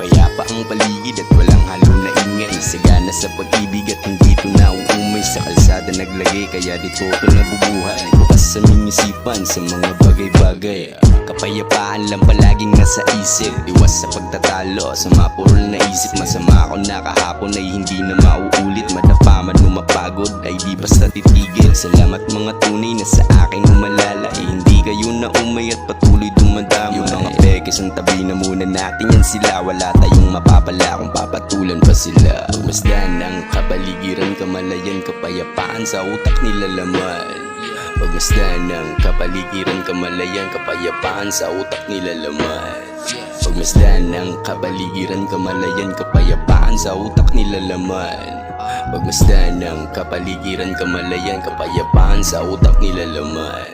Payapa ang paligid at walang halo na ingay. Sagana sa pag-ibig at hindi ito nauumay. Sa kalsada naglagay kaya dito ito nabubuhay. Bukas sa aming isipan sa mga bagay-bagay. Kapayapaan lang palaging nasa isip. Iwas sa pagtatalo sa mapurol na isip. Masama ako na kahapon ay hindi na mauulit. Madapaman mo mapagod ay di basta titigil. Salamat mga tunay na sa akin umalalay. Hindi kayo na umay at patuloy dumadamay. Yung mga pekes ang tabi na muna natin yan sila. Wala tayong mapapala kung papatulan pa sila. Pagmasdan ng kapaligiran, kamalayan, kapayapaan sa utak nila laman. Pagmasdan ng kapaligiran, kamalayan, kapayapaan sa utak nila laman. Pagmasdan ng kapaligiran, kamalayan, kapayapaan sa utak nila laman. Pagmasdan ng kapaligiran, kamalayan, kapayapaan sa utak nila laman.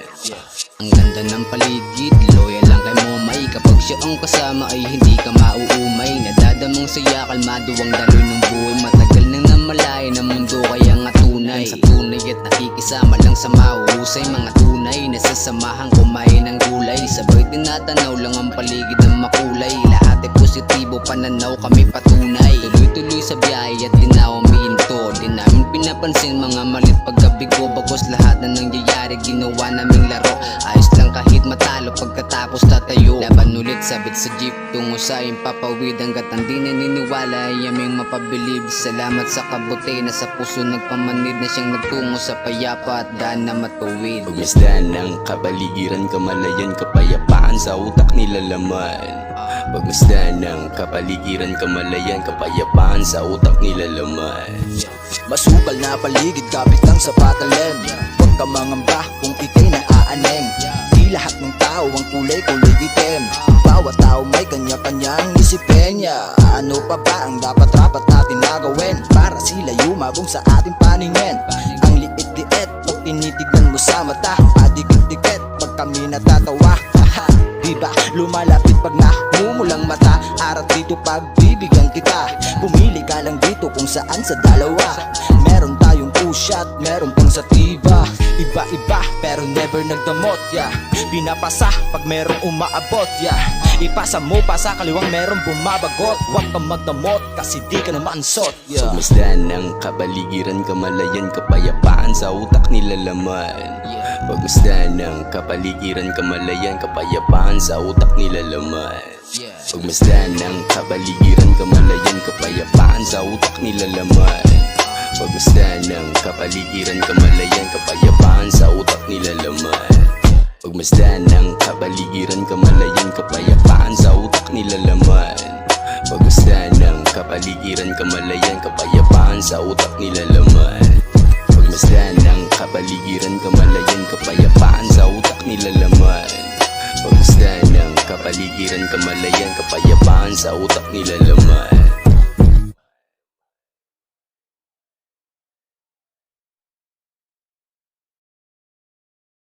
Ang ganda ng paligid, loyal lang kay Momay. Kapag siya ang kasama ay hindi ka mauumay. Nadadamang saya, kalmado ang daloy ng buhay. Matagal nang namalaya ng mundo kaya nga tunay. Sa tunay at nakikisama lang sa mahuhusay. Mga tunay na sasamahan kumain ng gulay. Sabay tinatanaw lang ang paligid ng makulay. Lahat ay positibo, pananaw kami patunay. Tuloy-tuloy sa biyahe at di na umiinto. Di namin pinapansin mga malit pagkabigo. Bagos lahat na nangyayari ginawa naming laro. Ayos lang kahit matalo pagkatapos tatayo. Laban ulit sabit sa jeep tungo sa impapawid. Hanggat hindi naniniwala ay aming mapabilib. Salamat sa kabuti na sa puso nagpamanid. Na siyang nagtungo sa payapa at daan na matuwid. Pagmasdan ng kapaligiran, kamalayan, kapayapaan sa utak nila laman. Pagmasdan ng kapaligiran, kamalayan, kapayapaan sa utak nila laman. Masukal na paligid, kapit lang sa patalim. Huwag ka mangamba kung ikay naaaning. Di lahat ng tao ang kulay-kulay itim. Bawat tao may kanya-kanyang isipin niya. Ano pa ba ang dapat-rapat natin nagawin para sila yumabong sa ating paningin? Ang liit-liit pag tinitignan mo sa mata, padikit-dikit pag kami natatawa. Diba lumalapit pag namumulang mata? Arat dito pagbibigyan kita. Pumili ka lang dito kung saan sa dalawa. Meron tayong pushot, meron pang sativa. Iba-iba pero never nagdamot, yeah. Pinapasa pag merong umaabot, yeah. Ipasa mo pa sa kaliwang merong bumabagot. Huwag kang magdamot kasi di ka naman sot, yeah. Pagmasdan ng kapaligiran, kamalayan, kapayapaan sa utak nila laman. Pagmasdan ng kapaligiran, kamalayan, kapayapaan sa utak nila laman. Pagmasdan ng kapaligiran, kamalayan, kapayapaan sa utak nila laman. Pagmasdan ng kapaligiran, kamalayan, kapayapaan sa utak nila laman. Pagmasdan ng kapaligiran, kamalayan, kapayapaan sa utak nila laman. Pagmasdan ng kapaligiran, kamalayan, kapayapaan sa utak nila laman. Pagmasdan ng kapaligiran, kamalayan, kapayapaan sa utak nila laman. Pagmasdan ng kapaligiran, kamalayan, kapayapaan sa utak nila laman.